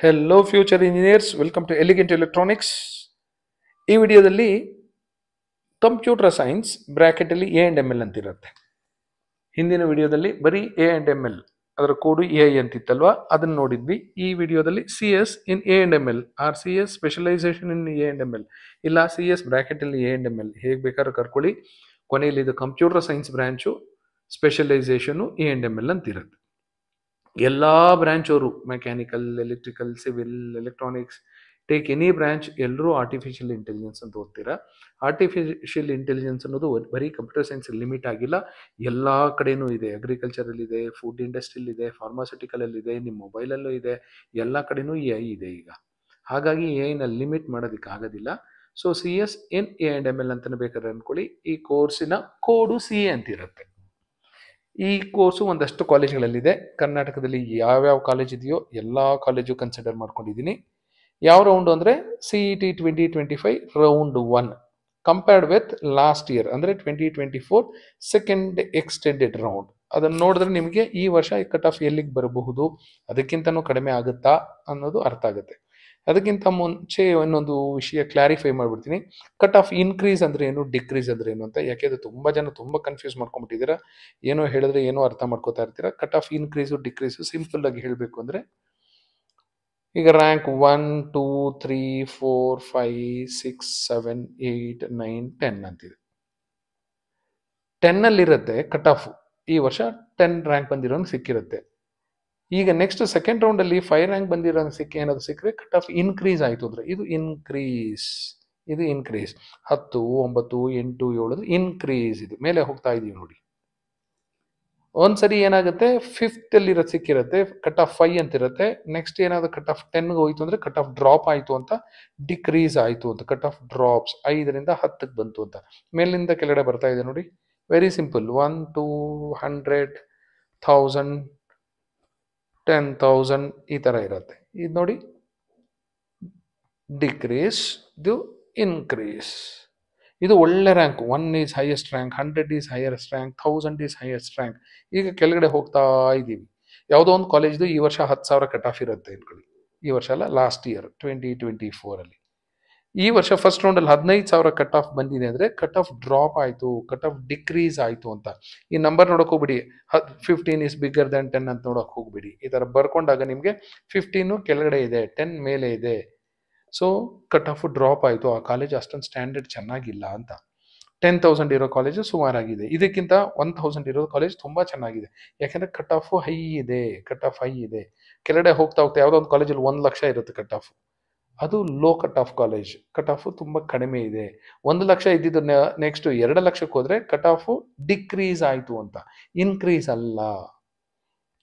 Hello future engineers, welcome to elegant electronics. ಈ ವಿಡಿಯೋದಲ್ಲಿ computer science ಬ್ರ್ಯಾಕೆಟಲ್ಲಿ ಎ ಅಂಡ್ ಎಮ್ ಎಲ್ ಅಂತಿರುತ್ತೆ. ಹಿಂದಿನ ವಿಡಿಯೋದಲ್ಲಿ ಬರೀ ಎ ಅಂಡ್ ಎಮ್ ಎಲ್, ಅದರ ಕೋಡು ಎ ಅಂತಿತ್ತಲ್ವಾ, ಅದನ್ನು ನೋಡಿದ್ವಿ. ಈ ವಿಡಿಯೋದಲ್ಲಿ C S in A and M L R C S specialization in A and M L, ಇಲ್ಲ ಸಿ ಎಸ್ ಬ್ರ್ಯಾಕೆಟಲ್ಲಿ ಎ ಅಂಡ್ ಎಮ್ ಎಲ್, ಹೇಗೆ ಬೇಕಾದ್ರೂ ಕರ್ಕೊಳ್ಳಿ. ಕೊನೆಯಲ್ಲಿ ಇದು computer science branch, specialization A and M L ಅಂತಿರುತ್ತೆ. ಎಲ್ಲ ಬ್ರಾಂಚ್ ಅವರು mechanical, electrical, civil, electronics, take any branch, ಎಲ್ಲರೂ ಆರ್ಟಿಫಿಷಿಯಲ್ ಇಂಟೆಲಿಜೆನ್ಸ್ ಅಂತ ಓದ್ತೀರಾ. ಆರ್ಟಿಫಿಷಿಯಲ್ ಇಂಟೆಲಿಜೆನ್ಸ್ ಅನ್ನೋದು ಬರೀ ಕಂಪ್ಯೂಟರ್ ಸೈನ್ಸ್ ಲಿಮಿಟ್ ಆಗಿಲ್ಲ, ಎಲ್ಲ ಕಡೆನೂ ಇದೆ. ಅಗ್ರಿಕಲ್ಚರಲ್ಲಿ ಇದೆ, ಫುಡ್ ಇಂಡಸ್ಟ್ರಿಯಲ್ಲಿ ಇದೆ, ಫಾರ್ಮಾಸ್ಯೂಟಿಕಲಲ್ಲಿ ಇದೆ, ನಿಮ್ಮ ಮೊಬೈಲಲ್ಲೂ ಇದೆ, ಎಲ್ಲ ಕಡೆನೂ ಎ ಐ ಇದೆ ಈಗ. ಹಾಗಾಗಿ ಎ ಐನ ಲಿಮಿಟ್ ಮಾಡೋದಕ್ಕೆ ಆಗೋದಿಲ್ಲ. So C S N A and M L ಅಂತಲೇ ಬೇಕಾದ್ರೆ ಅಂದ್ಕೊಳ್ಳಿ. ಈ ಕೋರ್ಸಿನ ಕೋಡು ಸಿ ಎ ಅಂತಿರುತ್ತೆ. ಈ ಕೋರ್ಸು ಒಂದಷ್ಟು ಕಾಲೇಜ್ಗಳಲ್ಲಿದೆ. ಕರ್ನಾಟಕದಲ್ಲಿ ಯಾವ್ಯಾವ ಕಾಲೇಜ್ ಇದೆಯೋ ಎಲ್ಲ ಕಾಲೇಜು ಕನ್ಸಿಡರ್ ಮಾಡ್ಕೊಂಡಿದ್ದೀನಿ. ಯಾವ ರೌಂಡು ಅಂದರೆ C E T 2025 round 1 compared with last year ಅಂದರೆ 2024 ಸೆಕೆಂಡ್ ಎಕ್ಸ್ಟೆಂಡೆಡ್ ರೌಂಡ್. ಅದನ್ನು ನೋಡಿದ್ರೆ ನಿಮಗೆ ಈ ವರ್ಷ ಕಟ್ ಆಫ್ ಎಲ್ಲಿಗೆ ಬರಬಹುದು, ಅದಕ್ಕಿಂತನೂ ಕಡಿಮೆ ಆಗುತ್ತಾ ಅನ್ನೋದು ಅರ್ಥ ಆಗುತ್ತೆ. ಅದಕ್ಕಿಂತ ಮುಂಚೆ ಇನ್ನೊಂದು ವಿಷಯ ಕ್ಲಾರಿಫೈ ಮಾಡಿಬಿಡ್ತೀನಿ. ಕಟ್ ಆಫ್ ಇನ್ಕ್ರೀಸ್ ಅಂದರೆ ಏನು, ಡಿಕ್ರೀಸ್ ಅಂದರೆ ಏನು ಅಂತ. ಯಾಕೆಂದರೆ ತುಂಬ ಜನ ತುಂಬ ಕನ್ಫ್ಯೂಸ್ ಮಾಡ್ಕೊಂಡ್ಬಿಟ್ಟಿದ್ದೀರಾ. ಏನೋ ಹೇಳಿದ್ರೆ ಏನೋ ಅರ್ಥ ಮಾಡ್ಕೋತಾ ಇರ್ತೀರಾ. Cut off increase decrease simple ಆಗಿ ಹೇಳಬೇಕು ಅಂದರೆ, ಈಗ ರ್ಯಾಂಕ್ 1, 2, 3, 4, 5, 6, 7, 8, 9, 10 ಅಂತಿದೆ. 10 ಅಲ್ಲಿರುತ್ತೆ ಕಟ್ ಆಫ್. ಈ ವರ್ಷ 10 ರ್ಯಾಂಕ್ ಬಂದಿರೋಂಗೆ ಸಿಕ್ಕಿರುತ್ತೆ. ಈಗ ನೆಕ್ಸ್ಟ್ ಸೆಕೆಂಡ್ ರೌಂಡಲ್ಲಿ 5 ರ್ಯಾಂಕ್ ಬಂದಿರೋ ಏನಾದ್ರು ಸಿಕ್ಕರೆ ಕಟ್ ಆಫ್ ಇನ್ಕ್ರೀಸ್ ಆಯಿತು ಅಂದರೆ ಇದು ಇನ್ಕ್ರೀಸ್. 10, 9, 8, 7 ಇನ್ಕ್ರೀಸ್, ಇದು ಮೇಲೆ ಹೋಗ್ತಾ ಇದೀವಿ ನೋಡಿ. ಒಂದ್ಸರಿ ಏನಾಗುತ್ತೆ, 5th ಅಲ್ಲಿರೋದು ಸಿಕ್ಕಿರುತ್ತೆ, ಕಟ್ ಆಫ್ 5 ಅಂತಿರುತ್ತೆ. ನೆಕ್ಸ್ಟ್ ಏನಾದ್ರು ಕಟ್ ಆಫ್ 10ಗೆ ಹೋಯ್ತು ಅಂದರೆ ಕಟ್ ಆಫ್ ಡ್ರಾಪ್ ಆಯಿತು ಅಂತ, ಡಿಕ್ರೀಸ್ ಆಯಿತು ಅಂತ. ಕಟ್ ಆಫ್ ಡ್ರಾಪ್ಸ್ 5ರಿಂದ 10ಕ್ಕೆ ಬಂತು ಅಂತ. ಮೇಲಿಂದ ಕೆಳಗಡೆ ಬರ್ತಾ ಇದೆ ನೋಡಿ. Very simple. 1, 2, 100, 1000, 10,000 ಈ ಥರ ಇರುತ್ತೆ. ಇದು ನೋಡಿ, ಡಿಕ್ರೀಸ್, ಇದು ಇನ್ಕ್ರೀಸ್. ಇದು ಒಳ್ಳೆ rank. 1 is highest rank, 100 is highest rank, 1000 is highest rank. ಈಗ ಕೆಳಗಡೆ ಹೋಗ್ತಾ ಇದ್ದೀವಿ. ಯಾವುದೋ ಒಂದು ಕಾಲೇಜ್ದು ಈ ವರ್ಷ 10,000 ಕಟ್ ಆಫ್ ಇರುತ್ತೆ ಅನ್ಕೊಳ್ಳಿ. ಈ ವರ್ಷ ಅಲ್ಲ, ಲಾಸ್ಟ್ ಇಯರ್ 2024ಅಲ್ಲಿ. ಈ ವರ್ಷ ಫಸ್ಟ್ ರೌಂಡಲ್ಲಿ 15,000 ಕಟ್ ಆಫ್ ಬಂದಿದೆ ಅಂದರೆ ಕಟ್ ಆಫ್ ಡ್ರಾಪ್ ಆಯಿತು, ಕಟ್ ಆಫ್ ಡಿಕ್ರೀಸ್ ಆಯಿತು ಅಂತ. ಈ ನಂಬರ್ ನೋಡೋಕೆ ಹೋಗ್ಬಿಡಿ, 15 ಈಸ್ ಬಿಗ್ಗರ್ ದ್ಯಾನ್ 10 ಅಂತ ನೋಡೋಕೆ ಹೋಗ್ಬಿಡಿ. ಈ ಥರ ಬರ್ಕೊಂಡಾಗ ನಿಮಗೆ 15 ಕೆಳಗಡೆ ಇದೆ, 10 ಮೇಲೆ ಇದೆ. ಸೊ ಕಟ್ ಆಫ್ ಡ್ರಾಪ್ ಆಯಿತು, ಆ ಕಾಲೇಜ್ ಅಷ್ಟೊಂದು ಸ್ಟ್ಯಾಂಡರ್ಡ್ ಚೆನ್ನಾಗಿಲ್ಲ ಅಂತ. 10,000 ಇರೋ ಕಾಲೇಜು ಸುಮಾರಾಗಿದೆ. ಇದಕ್ಕಿಂತ 1,000 ಇರೋ ಕಾಲೇಜ್ ತುಂಬ ಚೆನ್ನಾಗಿದೆ. ಯಾಕೆಂದರೆ ಕಟ್ ಆಫ್ ಹೈ ಇದೆ, ಕೆಳಗಡೆ ಹೋಗ್ತಾ ಯಾವುದೋ ಒಂದು ಕಾಲೇಜಲ್ಲಿ 1 ಲಕ್ಷ ಇರುತ್ತೆ ಕಟ್ ಆಫ್, ಅದು low cut off college. Cut off ತುಂಬ ಕಡಿಮೆ ಇದೆ. 1 ಲಕ್ಷ ಇದ್ದಿದ್ದು ನೆಕ್ಸ್ಟ್ 2 ಲಕ್ಷಕ್ಕೆ ಹೋದರೆ ಕಟ್ ಆಫ್ ಡಿಕ್ರೀಸ್ ಆಯಿತು ಅಂತ, ಇನ್ಕ್ರೀಸ್ ಅಲ್ಲ.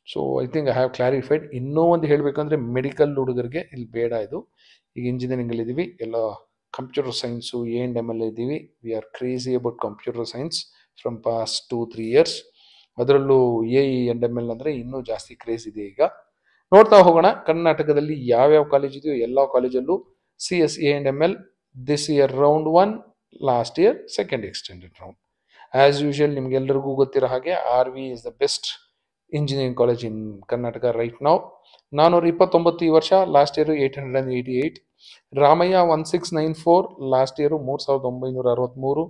So I think I have clarified. ಇನ್ನೂ ಒಂದು ಹೇಳಬೇಕಂದ್ರೆ, ಮೆಡಿಕಲ್ ಹುಡುಗರಿಗೆ ಇಲ್ಲಿ ಬೇಡ ಇದು. ಈಗ ಇಂಜಿನಿಯರಿಂಗಲ್ಲಿ ಇದ್ದೀವಿ, ಎಲ್ಲ computer science A and M L ಇದ್ದೀವಿ. We are crazy about computer science from past 2-3 years. ಅದರಲ್ಲೂ A E and M L ಅಂದರೆ ಇನ್ನೂ ಜಾಸ್ತಿ ಕ್ರೇಜ್ ಇದೆ ಈಗ. ನೋಡ್ತಾ ಹೋಗೋಣ, ಕರ್ನಾಟಕದಲ್ಲಿ ಯಾವ್ಯಾವ ಕಾಲೇಜ್ ಇದೆಯೋ ಎಲ್ಲ ಕಾಲೇಜಲ್ಲೂ C S A and M L this year round 1, last year second extended round. As usual ನಿಮ್ಗೆಲ್ಲರಿಗೂ ಗೊತ್ತಿರೋ ಹಾಗೆ R V is the best engineering college in Karnataka right now. 429 ಈ ವರ್ಷ, last year 888. Ramaiah 1694, last year 3,963.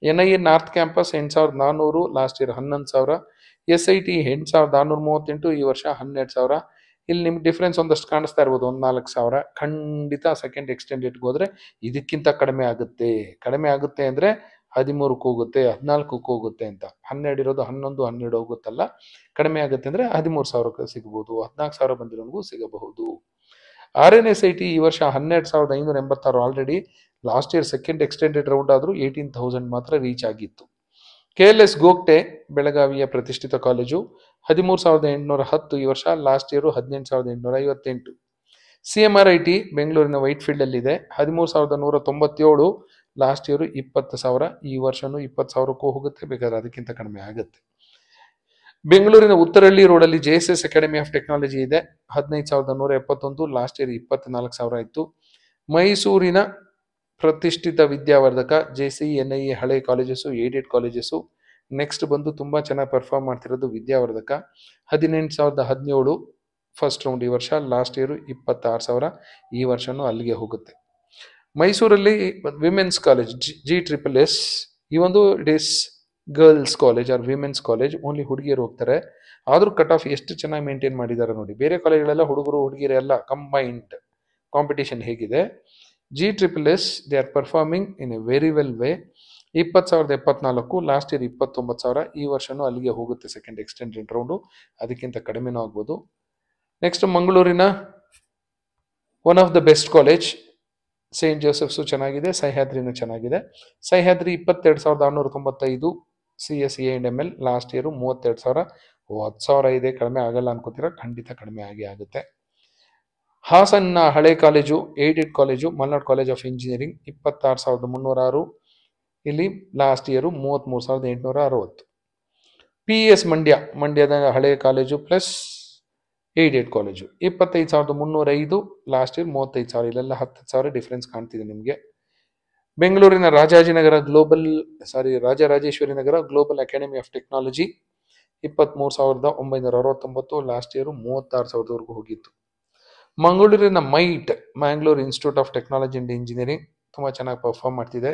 N I A north campus 8,400, last year 11,000. S I T 8,438, ಈ ವರ್ಷ 12,000. ಇಲ್ಲಿ ನಿಮ್ಗೆ difference ಒಂದಷ್ಟು ಕಾಣಿಸ್ತಾ ಇರ್ಬೋದು, 4,000. ಖಂಡಿತ ಸೆಕೆಂಡ್ ಎಕ್ಸ್ಟೆಂಡೆಡ್ಗೆ ಹೋದರೆ ಇದಕ್ಕಿಂತ ಕಡಿಮೆ ಆಗುತ್ತೆ ಅಂದರೆ 13ಕ್ಕೆ ಹೋಗುತ್ತೆ, 14ಕ್ಕೆ ಹೋಗುತ್ತೆ ಅಂತ. 12 ಇರೋದು 11, 12 ಹೋಗುತ್ತಲ್ಲ, ಕಡಿಮೆ ಆಗುತ್ತೆ ಅಂದರೆ 13,000 ಸಿಗಬಹುದು, 14,000 ಬಂದಿರೋನಿಗೂ ಸಿಗಬಹುದು. R N S I T ಈ ವರ್ಷ 12,586 already. Last year second extended round ಆದರೂ 18,000 ಮಾತ್ರ ರೀಚ್ ಆಗಿತ್ತು. ಕೆ ಎಲ್ ಎಸ್ ಗೋಗ್ಟೆ ಬೆಳಗಾವಿಯ ಪ್ರತಿಷ್ಠಿತ ಕಾಲೇಜು 13,810 ಈ ವರ್ಷ, last year 18,858. C M R I T ಬೆಂಗಳೂರಿನ ವೈಟ್ ಫೀಲ್ಡಲ್ಲಿದೆ, 13,197, ಲಾಸ್ಟ್ ಇಯರು 20,000. ಈ ವರ್ಷನೂ 20,000ಕ್ಕೂ ಹೋಗುತ್ತೆ, ಬೇಕಾದ್ರೆ ಅದಕ್ಕಿಂತ ಕಡಿಮೆ ಆಗುತ್ತೆ. ಬೆಂಗಳೂರಿನ ಉತ್ತರಹಳ್ಳಿ ರೋಡಲ್ಲಿ J S S academy of technology ಇದೆ, 15,171, ಲಾಸ್ಟ್ ಇಯರ್ 24,000 ಇತ್ತು. ಮೈಸೂರಿನ ಪ್ರತಿಷ್ಠಿತ Vidyavardhaka J C N I A ಹಳೆ ಕಾಲೇಜಸ್ಸು, ಏಡೆಡ್ ಕಾಲೇಜಸ್ಸು. ನೆಕ್ಸ್ಟ್ ಬಂದು ತುಂಬ ಚೆನ್ನಾಗಿ ಪರ್ಫಾರ್ಮ್ ಮಾಡ್ತಿರೋದು ವಿದ್ಯಾವರ್ಧಕ, 18,017, ಫಸ್ಟ್ ರೌಂಡ್ ಈ ವರ್ಷ, ಲಾಸ್ಟ್ ಇಯರ್ 26,000, ಈ ವರ್ಷನೂ ಅಲ್ಲಿಗೆ ಹೋಗುತ್ತೆ. ಮೈಸೂರಲ್ಲಿ ವಿಮೆನ್ಸ್ ಕಾಲೇಜ್ GSSS, ಈ ಒಂದು it is girls college or women's college, only ಹುಡುಗಿಯರು ಹೋಗ್ತಾರೆ. ಆದ್ರೂ ಕಟ್ ಆಫ್ ಎಷ್ಟು ಚೆನ್ನಾಗಿ ಮೇಂಟೈನ್ ಮಾಡಿದ್ದಾರೆ ನೋಡಿ. ಬೇರೆ ಕಾಲೇಜ್ಗಳೆಲ್ಲ ಹುಡುಗರು ಹುಡುಗಿಯರು ಎಲ್ಲ ಕಂಬೈನ್ಡ್ ಕಾಂಪಿಟೇಷನ್ ಹೇಗಿದೆ. GSSS they are performing in a very well way. 20,074, last year 29,000, ಈ ವರ್ಷನೂ ಅಲ್ಲಿಗೆ ಹೋಗುತ್ತೆ ಸೆಕೆಂಡ್ ಎಕ್ಸ್ಟೆಂಡೆಡ್ ರೌಂಡು, ಅದಕ್ಕಿಂತ ಕಡಿಮೆನೂ ಆಗ್ಬೋದು. ನೆಕ್ಸ್ಟ್ ಮಂಗಳೂರಿನ one of the best college Saint Joseph's ಚೆನ್ನಾಗಿದೆ, ಸಹ್ಯಾದ್ರಿನೂ ಚೆನ್ನಾಗಿದೆ. Sahyadri 22,695 CSE&ML, last year 32,000. 10,000 ಇದೆ, ಕಡಿಮೆ ಆಗಲ್ಲ ಅನ್ಕೋತೀರಾ? ಖಂಡಿತ ಕಡಿಮೆ ಆಗಿ ಆಗುತ್ತೆ. ಹಾಸನ್ನ ಹಳೆ college, aided college, Malnad college of engineering 26,306, ಇಲ್ಲಿ ಲಾಸ್ಟ್ ಇಯರು 33,860. PS ಮಂಡ್ಯದ ಹಳೆ college plus aided college 25,305, last year 35,000, ಇಲ್ಲೆಲ್ಲ 10,000 ಡಿಫ್ರೆನ್ಸ್ ಕಾಣ್ತಿದೆ ನಿಮಗೆ. ಬೆಂಗಳೂರಿನ Rajarajeshwari Nagar global academy of technology 23,969, last year 36,000ವರೆಗೂ ಹೋಗಿತ್ತು. ಮಂಗಳೂರಿನ Mangalore institute of technology and engineering ತುಂಬ ಚೆನ್ನಾಗಿ ಪರ್ಫಾರ್ಮ್ ಮಾಡ್ತಿದೆ.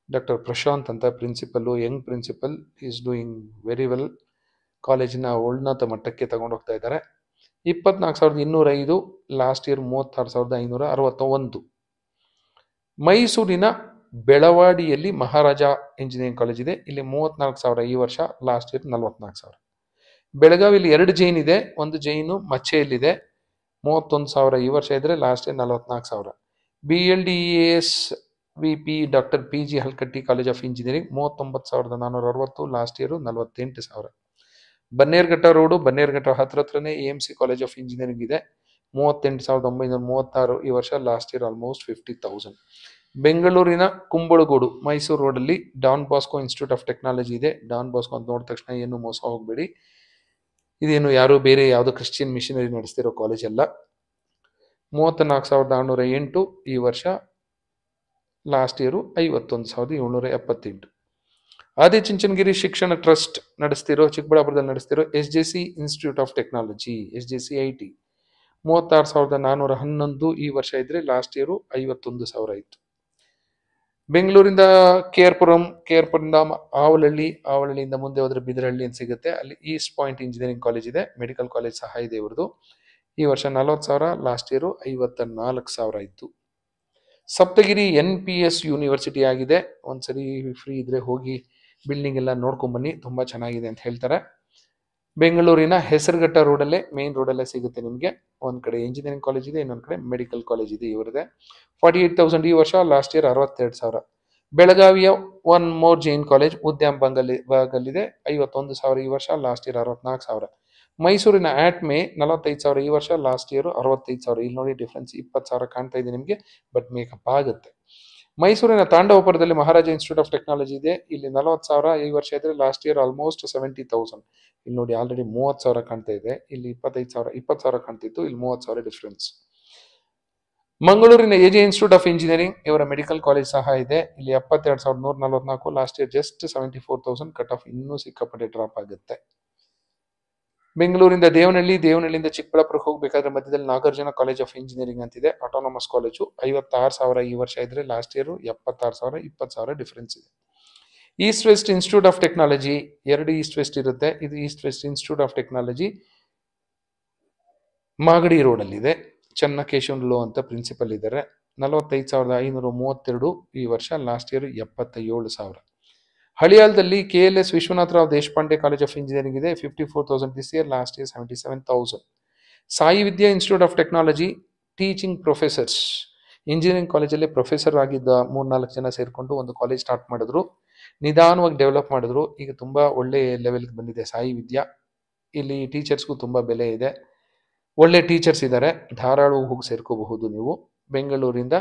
ಡಾಕ್ಟರ್ ಪ್ರಶಾಂತ್ ಅಂತ principal, young principal, is doing very well. ಕಾಲೇಜಿನ ಉನ್ನತ ಮಟ್ಟಕ್ಕೆ ತಗೊಂಡೋಗ್ತಾ ಇದ್ದಾರೆ. 24,205, ಲಾಸ್ಟ್ ಇಯರ್ 36,561. ಮೈಸೂರಿನ ಬೆಳವಾಡಿಯಲ್ಲಿ ಮಹಾರಾಜ ಇಂಜಿನಿಯರಿಂಗ್ ಕಾಲೇಜ್ ಇದೆ, ಇಲ್ಲಿ 34,000 ಈ ವರ್ಷ, ಲಾಸ್ಟ್ ಇಯರ್ 44,000. ಬೆಳಗಾವಿಯಲ್ಲಿ 2 ಜೈನ್ ಇದೆ, ಒಂದು ಜೈನು ಮಚ್ಚೆಯಲ್ಲಿದೆ, 31,000 ಈ ವರ್ಷ ಇದ್ರೆ, last year 44,000. BLDES VP doctor PG Halkatti college of engineering 39,460, last year 48,000. Bannerghatta road, Bannerghatta ಹತ್ರನೇ AMC ಕಾಲೇಜ್ ಆಫ್ ಇಂಜಿನಿಯರಿಂಗ್ ಇದೆ, 38,936 ಈ ವರ್ಷ, ಲಾಸ್ಟ್ ಇಯರ್ ಆಲ್ಮೋಸ್ಟ್ 50,000. ಬೆಂಗಳೂರಿನ ಕುಂಬಳಗೂಡು ಮೈಸೂರು ರೋಡಲ್ಲಿ Don Bosco institute of technology ಇದೆ. ಡಾನ್ ಬಾಸ್ಕೋ ಅಂತ ನೋಡಿದ ತಕ್ಷಣ ಏನು ಮೋಸ ಹೋಗಬೇಡಿ, ಇದೇನು ಯಾರು ಬೇರೆ ಯಾವುದೋ ಕ್ರಿಶ್ಚಿಯನ್ ಮಿಷನರಿ ನಡೆಸ್ತಿರೋ ಕಾಲೇಜ್ ಅಲ್ಲ. 34,608 ಈ ವರ್ಷ, ಲಾಸ್ಟ್ ಇಯರು 51,778. ಆದಿಚುಂಚನಗಿರಿ ಶಿಕ್ಷಣ ಟ್ರಸ್ಟ್ ಚಿಕ್ಕಬಳ್ಳಾಪುರದಲ್ಲಿ ನಡೆಸ್ತಿರೋ SJC institute of technology, SJCIT 36,411 ಈ ವರ್ಷ ಇದ್ರೆ, ಲಾಸ್ಟ್ ಇಯರು 51,000 ಇತ್ತು. ಬೆಂಗಳೂರಿಂದ ಕೇರ್ಪುರದಿಂದ ಆವಳಹಳ್ಳಿಯಿಂದ ಮುಂದೆ ಹೋದ್ರೆ ಬಿದರಹಳ್ಳಿ ಅಂತ ಸಿಗುತ್ತೆ, ಅಲ್ಲಿ ಈಸ್ಟ್ ಪಾಯಿಂಟ್ ಇಂಜಿನಿಯರಿಂಗ್ ಕಾಲೇಜ್ ಇದೆ, ಮೆಡಿಕಲ್ ಕಾಲೇಜ್ ಸಹ ಇದೆ ಇವ್ರದ್ದು. ಈ ವರ್ಷ 40,000, ಲಾಸ್ಟ್ ಇಯರು 54,000 ಇತ್ತು. ಸಪ್ತಗಿರಿ NPS ಯೂನಿವರ್ಸಿಟಿ ಆಗಿದೆ, ಒಂದ್ಸರಿ ಫ್ರೀ ಇದ್ರೆ ಹೋಗಿ ಬಿಲ್ಡಿಂಗ್ ಎಲ್ಲ ನೋಡ್ಕೊಂಬನ್ನಿ, ತುಂಬಾ ಚೆನ್ನಾಗಿದೆ ಅಂತ ಹೇಳ್ತಾರೆ. ಬೆಂಗಳೂರಿನ ಹೆಸರುಘಟ್ಟ ರೋಡಲ್ಲೇ, ಮೇನ್ ರೋಡಲ್ಲೇ ಸಿಗುತ್ತೆ ನಿಮಗೆ. ಒಂದ್ ಕಡೆ ಇಂಜಿನಿಯರಿಂಗ್ ಕಾಲೇಜ್ ಇದೆ, ಇನ್ನೊಂದ್ ಕಡೆ ಮೆಡಿಕಲ್ ಕಾಲೇಜ್ ಇದೆ ಇವರದೇ. 48,000 ಈ ವರ್ಷ, ಲಾಸ್ಟ್ ಇಯರ್ 62,000. ಬೆಳಗಾವಿಯ ಒನ್ ಮೋರ್ ಜೈನ್ ಕಾಲೇಜ್ ಉದ್ಯಾನ ಭಾಗಲ್ಲಿದೆ, 51,000 ಈ ವರ್ಷ, ಲಾಸ್ಟ್ ಇಯರ್ 64,000. ಮೈಸೂರಿನ ATME 45,000 ಈ ವರ್ಷ, ಲಾಸ್ಟ್ ಇಯರ್ 65,000. ಇಲ್ಲಿ ನೋಡಿ ಡಿಫ್ರೆನ್ಸ್ 20,000 ಕಾಣ್ತಾ ಇದೆ ನಿಮಗೆ, ಬಟ್ ಮೇಕಪ್ ಆಗುತ್ತೆ. ಮೈಸೂರಿನ ತಾಂಡವಪುರದಲ್ಲಿ ಮಹಾರಾಜ ಇನ್ಸ್ಟಿಟ್ಯೂಟ್ ಆಫ್ ಟೆಕ್ನಾಲಜಿ ಇದೆ, ಇಲ್ಲಿ 40,000 ಈ ವರ್ಷ ಇದ್ರೆ, ಲಾಸ್ಟ್ ಇಯರ್ ಆಲ್ಮೋಸ್ಟ್ 70,000. ಇಲ್ಲಿ ನೋಡಿ ಆಲ್ರೆಡಿ 30,000 ಕಾಣ್ತಾ ಇದೆ, ಇಲ್ಲಿ 20,000 ಕಾಣ್ತಿತ್ತು, ಇಲ್ಲಿ 30,000 ಡಿಫ್ರೆನ್ಸ್. ಮಂಗಳೂರಿನ AJ ಇನ್ಸ್ಟಿಟ್ಯೂಟ್ ಆಫ್ ಇಂಜಿನಿಯರಿಂಗ್ ಇವರ ಮೆಡಿಕಲ್ ಕಾಲೇಜ್ ಸಹ ಇದೆ, ಇಲ್ಲಿ 72,144, last year just 74,000. Cut off ಇನ್ನೂ ಸಿಕ್ಕಾಪಟ್ಟೆ ಡ್ರಾಪ್ ಆಗುತ್ತೆ. ಬೆಂಗಳೂರಿಂದ ದೇವನಹಳ್ಳಿಯಿಂದ ಚಿಕ್ಕಬಳ್ಳಾಪುರಕ್ಕೆ ಹೋಗಬೇಕಾದ್ರೆ ಮಧ್ಯದಲ್ಲಿ ನಾಗಾರ್ಜುನ ಕಾಲೇಜ್ ಆಫ್ ಇಂಜಿನಿಯರಿಂಗ್ ಅಂತಿದೆ, ಆಟೋನಮಸ್ ಕಾಲೇಜು, 56,000 ಈ ವರ್ಷ ಇದ್ರೆ, ಲಾಸ್ಟ್ ಇಯರ್ 76,000, 20,000 ಡಿಫರೆನ್ಸ್ ಇದೆ. East West institute of technology, 2 East West ಇರುತ್ತೆ, ಇದು East West institute of technology Magadi ರೋಡಲ್ಲಿದೆ. ಚನ್ನಕೇಶವನ್ ಅಂತ ಪ್ರಿನ್ಸಿಪಲ್ ಇದ್ದಾರೆ, 45,532 ಈ ವರ್ಷ, last year 77,000. ಹಳಿಯಾಳದಲ್ಲಿ KLS Vishwanath Rao Deshpande college of engineering ಇದೆ, 54,000 this year, last year 77,000. Sai Vidya institute of technology teaching professors, engineering ಕಾಲೇಜಲ್ಲಿ ಪ್ರೊಫೆಸರ್ ಆಗಿದ್ದ 3-4 ಜನ ಸೇರಿಕೊಂಡು ಒಂದು ಕಾಲೇಜ್ ಸ್ಟಾರ್ಟ್ ಮಾಡಿದ್ರು, ನಿಧಾನವಾಗಿ ಡೆವಲಪ್ ಮಾಡಿದ್ರು, ಈಗ ತುಂಬಾ ಒಳ್ಳೆ ಲೆವೆಲ್ಗೆ ಬಂದಿದೆ ಸಾಯಿ ವಿದ್ಯಾ. ಇಲ್ಲಿ ಟೀಚರ್ಸ್ಗೂ ತುಂಬಾ ಬೆಲೆ ಇದೆ, ಒಳ್ಳೆ ಟೀಚರ್ಸ್ ಇದ್ದಾರೆ, ಧಾರಾಳವಾಗಿ ಹೋಗಿ ಸೇರ್ಕೋಬಹುದು ನೀವು. ಬೆಂಗಳೂರಿಂದ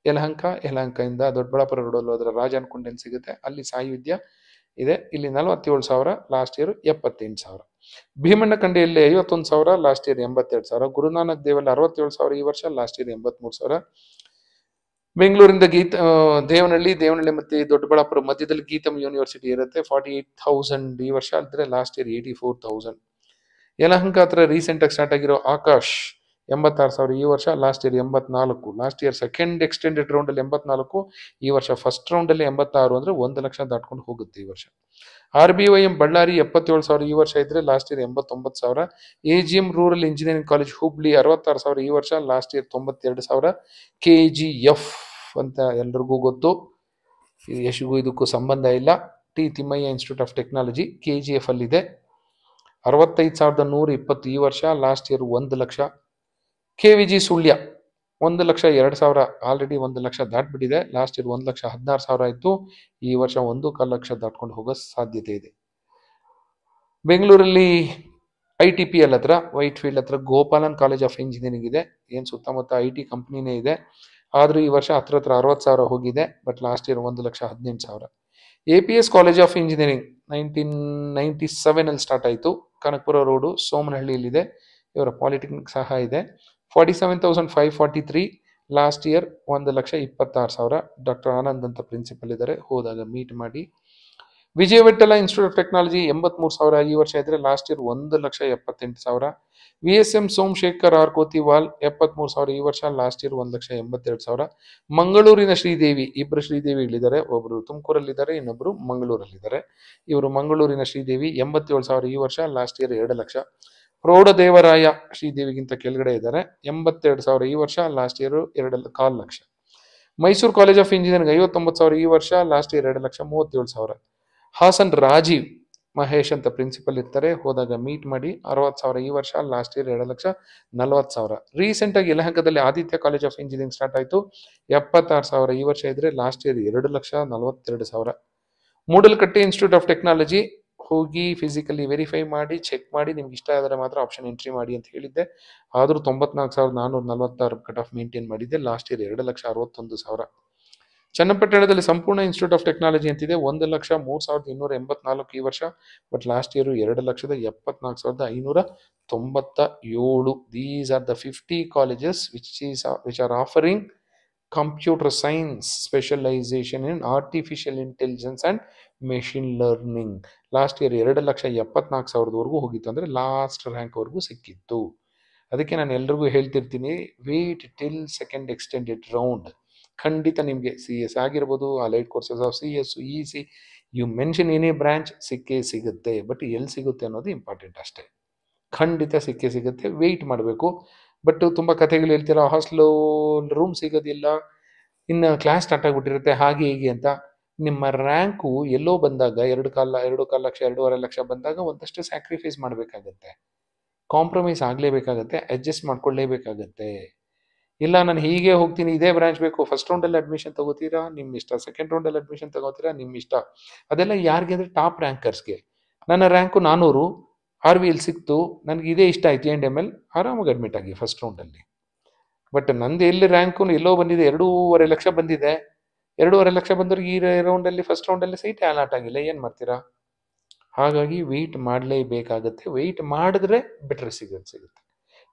ಯಲಹಂಕದಿಂದ ದೊಡ್ಡಬಳ್ಳಾಪುರ ರೋಡಲ್ಲಿ ಹೋದ್ರೆ ರಾಜನ್ ಕುಂಡೆನ್ ಸಿಗುತ್ತೆ, ಅಲ್ಲಿ ಸಾಯಿ ವಿದ್ಯಾ ಇದೆ, ಇಲ್ಲಿ 47,000, ಲಾಸ್ಟ್ ಇಯರ್ 78,000. ಭೀಮಣ್ಣಕಂಡಿಯಲ್ಲಿ 51,000, ಲಾಸ್ಟ್ ಇಯರ್ 82,000. ಗುರುನಾನಕ್ ದೇವಲ್ಲಿ 67,000 ಈ ವರ್ಷ, ಲಾಸ್ಟ್ ಇಯರ್ 83,000. ಬೆಂಗಳೂರಿಂದ ದೇವನಹಳ್ಳಿ ಮತ್ತೆ ದೊಡ್ಡಬಳ್ಳಾಪುರ ಮಧ್ಯದಲ್ಲಿ ಗೀತಮ್ ಯೂನಿವರ್ಸಿಟಿ ಇರುತ್ತೆ, 48,000 ಈ ವರ್ಷ ಇದ್ರೆ, ಲಾಸ್ಟ್ ಇಯರ್ 84,000. ಯಲಹಂಕ ಹತ್ರ ರೀಸೆಂಟಾಗಿ ಸ್ಟಾರ್ಟ್ ಆಗಿರೋ ಆಕಾಶ್ 86,000 ಈ ವರ್ಷ, last year 84. Last year second extended ರೌಂಡಲ್ಲಿ 84, ಈ ವರ್ಷ ಫಸ್ಟ್ ರೌಂಡಲ್ಲಿ 86 ಅಂದರೆ 1 ಲಕ್ಷ ದಾಟ್ಕೊಂಡು ಹೋಗುತ್ತೆ ಈ ವರ್ಷ. RBOIM ಬಳ್ಳಾರಿ 77,000 ಈ ವರ್ಷ ಇದ್ರೆ last year 89,000. AGM rural engineering college Hubli 66,000 ಈ ವರ್ಷ, ಲಾಸ್ಟ್ ಇಯರ್ 92,000. KGF ಅಂತ ಎಲ್ರಿಗೂ ಗೊತ್ತು, ಯಶಿಗೂ ಇದಕ್ಕೂ ಸಂಬಂಧ ಇಲ್ಲ. T Thimmaiah institute of technology KGF ಅಲ್ಲಿದೆ, 65,120 ಈ ವರ್ಷ, last year 1 lakh. KVG Sullia 1,02,000 already 1 lakh ದಾಟ್ಬಿಟ್ಟಿದೆ, ಲಾಸ್ಟ್ ಇಯರ್ 1,16,000 ಆಯಿತು, ಈ ವರ್ಷ 1.25 ಲಕ್ಷ ದಾಟ್ಕೊಂಡು ಹೋಗೋ ಸಾಧ್ಯತೆ ಇದೆ. ಬೆಂಗಳೂರಲ್ಲಿ ITPL ಹತ್ರ ವೈಟ್ ಫೀಲ್ಡ್ ಹತ್ರ ಗೋಪಾಲನ್ ಕಾಲೇಜ್ ಆಫ್ ಇಂಜಿನಿಯರಿಂಗ್ ಇದೆ, ಏನು ಸುತ್ತಮುತ್ತ IT ಕಂಪ್ನಿನೇ ಇದೆ, ಆದರೂ ಈ ವರ್ಷ ಹತ್ರ 60,000 ಹೋಗಿದೆ, but last year 1,18,000. APS college of engineering 1997 start ಆಯಿತು, ಕನಕಪುರ ರೋಡು ಸೋಮನಹಳ್ಳಿಯಲ್ಲಿದೆ, ಇವರ ಪಾಲಿಟೆಕ್ನಿಕ್ ಸಹ ಇದೆ. 47,543 ಲಾಸ್ಟ್ ಇಯರ್ 1,26,000. ಡಾಕ್ಟರ್ ಆನಂದ್ ಅಂತ ಪ್ರಿನ್ಸಿಪಲ್ ಇದ್ದಾರೆ, ಹೋದಾಗ ಮೀಟ್ ಮಾಡಿ. Vijaya Vittal institute of technology 83,000 ಈ ವರ್ಷ ಇದ್ರೆ, last year 1,78,000. VSM Somashekar R Kotiwal 73,000 ಈ ವರ್ಷ, ಲಾಸ್ಟ್ ಇಯರ್ 1,82,000. ಮಂಗಳೂರಿನ ಶ್ರೀದೇವಿ, ಇಬ್ಬರು ಶ್ರೀದೇವಿಗಳಿದ್ದಾರೆ, ಒಬ್ಬರು ತುಮಕೂರಲ್ಲಿದ್ದಾರೆ, ಇನ್ನೊಬ್ಬರು ಮಂಗಳೂರಲ್ಲಿದ್ದಾರೆ. ಇವರು ಮಂಗಳೂರಿನ ಶ್ರೀದೇವಿ 87,000 ಈ ವರ್ಷ, ಲಾಸ್ಟ್ ಇಯರ್ 2 ಲಕ್ಷ. ಪ್ರೌಢದೇವರಾಯ ಶ್ರೀದೇವಿಗಿಂತ ಕೆಳಗಡೆ ಇದ್ದಾರೆ, 82,000 ಈ ವರ್ಷ, last year 2.25 lakh. Mysuru college of engineering 59,000 ಈ ವರ್ಷ, ಲಾಸ್ಟ್ ಇಯರ್ 2,37,000. ಹಾಸನ್ ರಾಜೀವ್ ಮಹೇಶ್ ಅಂತ ಪ್ರಿನ್ಸಿಪಲ್ ಇರ್ತಾರೆ, ಹೋದಾಗ ಮೀಟ್ ಮಾಡಿ. 60,000 ಈ ವರ್ಷ, ಲಾಸ್ಟ್ ಇಯರ್ 2,40,000. ರೀಸೆಂಟಾಗಿ ಯಲಹಂಕದಲ್ಲಿ Aditya college of engineering start ಆಯಿತು, 76,000 ಈ ವರ್ಷ ಇದ್ರೆ, last year 2,42,000. Moodalakatte institute of technology ಹೋಗಿ ಫಿಸಿಕಲಿ ವೆರಿಫೈ ಮಾಡಿ ಚೆಕ್ ಮಾಡಿ, ನಿಮ್ಗೆ ಇಷ್ಟ ಆದರೆ ಮಾತ್ರ ಆಪ್ಷನ್ ಎಂಟ್ರಿ ಮಾಡಿ ಅಂತ ಹೇಳಿದ್ದೆ, ಆದರೂ 94,446 ಕಟ್ ಆಫ್ ಮೇಂಟೈನ್ ಮಾಡಿದ್ದೆ, ಲಾಸ್ಟ್ ಇಯರ್ 2,61,000. ಚನ್ನಪಟ್ಟಣದಲ್ಲಿ ಸಂಪೂರ್ಣ ಇನ್ಸ್ಟಿಟ್ಯೂಟ್ ಆಫ್ ಟೆಕ್ನಾಲಜಿ ಅಂತಿದೆ, 1,03,284 ಈ ವರ್ಷ, but last year 2,74,597. These are the 50 colleges which are offering computer science specialization in artificial intelligence and machine learning. Last year 2,74,000ವರೆಗೂ ಹೋಗಿತ್ತು, ಅಂದರೆ ಲಾಸ್ಟ್ ರ್ಯಾಂಕ್ವರೆಗೂ ಸಿಕ್ಕಿತ್ತು. ಅದಕ್ಕೆ ನಾನು ಎಲ್ರಿಗೂ ಹೇಳ್ತಿರ್ತೀನಿ, wait till second extended round. ಖಂಡಿತ ನಿಮಗೆ CS ಆಗಿರ್ಬೋದು, allied courses of CS, EC, you mention any branch ಸಿಕ್ಕೇ ಸಿಗುತ್ತೆ, ಬಟ್ ಎಲ್ಲಿ ಸಿಗುತ್ತೆ ಅನ್ನೋದು ಇಂಪಾರ್ಟೆಂಟ್ ಅಷ್ಟೇ. ಖಂಡಿತ ಸಿಕ್ಕೇ ಸಿಗುತ್ತೆ, ವೆಯ್ಟ್ ಮಾಡಬೇಕು. ಬಟ್ ತುಂಬ ಕಥೆಗಳು ಹೇಳ್ತೀರಾ, ಹಾಸ್ಟೆಲು ರೂಮ್ ಸಿಗೋದಿಲ್ಲ, ಇನ್ನು ಕ್ಲಾಸ್ ಸ್ಟಾರ್ಟ್ ಆಗಿಬಿಟ್ಟಿರುತ್ತೆ, ಹಾಗೆ ಹೀಗೆ ಅಂತ. ನಿಮ್ಮ ರ್ಯಾಂಕು ಎಲ್ಲೋ ಬಂದಾಗ 2.25 ಲಕ್ಷ 2.5 ಲಕ್ಷ ಬಂದಾಗ ಒಂದಷ್ಟು ಸ್ಯಾಕ್ರಿಫೈಸ್ ಮಾಡಬೇಕಾಗತ್ತೆ, ಕಾಂಪ್ರಮೈಸ್ ಆಗಲೇಬೇಕಾಗತ್ತೆ, ಅಡ್ಜಸ್ಟ್ ಮಾಡ್ಕೊಳ್ಳೇಬೇಕಾಗತ್ತೆ. ಇಲ್ಲ ನಾನು ಹೀಗೆ ಹೋಗ್ತೀನಿ, ಇದೇ ಬ್ರಾಂಚ್ ಬೇಕು, ಫಸ್ಟ್ ರೌಂಡಲ್ಲಿ ಅಡ್ಮಿಷನ್ ತಗೋತೀರಾ ನಿಮ್ಮ ಇಷ್ಟ, ಸೆಕೆಂಡ್ ರೌಂಡಲ್ಲಿ ಅಡ್ಮಿಷನ್ ತಗೋತೀರಾ ನಿಮ್ಮ ಇಷ್ಟ. ಅದೆಲ್ಲ ಯಾರಿಗೆ ಅಂದರೆ ಟಾಪ್ ರ್ಯಾಂಕರ್ಸ್ಗೆ. ನನ್ನ ರ್ಯಾಂಕು 400, RVL ಸಿಕ್ತು, ನನಗೆ ಇದೇ ಇಷ್ಟ ಆಯಿತು, NDML, ಆರಾಮಾಗಿ ಅಡ್ಮಿಟ್ ಆಗಿ ಫಸ್ಟ್ ರೌಂಡಲ್ಲಿ. ಬಟ್ ನಂದು ಎಲ್ಲಿ ರ್ಯಾಂಕು ಎಲ್ಲೋ ಬಂದಿದೆ, 2.5 ಲಕ್ಷ ಬಂದಿದೆ, 2.5 ಲಕ್ಷ ಬಂದವ್ರಿಗೆ ಈ ರೌಂಡಲ್ಲಿ ಫಸ್ಟ್ ರೌಂಡಲ್ಲಿ ಸೈಟ್ ಅಲಾಟ್ ಆಗಿಲ್ಲ, ಏನು ಮಾಡ್ತೀರಾ? ಹಾಗಾಗಿ ವೆಯ್ಟ್ ಮಾಡಲೇಬೇಕಾಗತ್ತೆ. ವೆಯ್ಟ್ ಮಾಡಿದ್ರೆ ಬೆಟರ್ ಸಿಗುತ್ತೆ.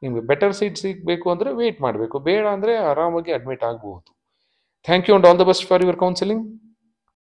ನಿಮಗೆ ಬೆಟರ್ ಸೀಟ್ ಸಿಗಬೇಕು ಅಂದರೆ ವೆಯ್ಟ್ ಮಾಡಬೇಕು, ಬೇಡ ಅಂದರೆ ಆರಾಮಾಗಿ ಅಡ್ಮಿಟ್ ಆಗಬಹುದು. Thank you and all the best for your counselling.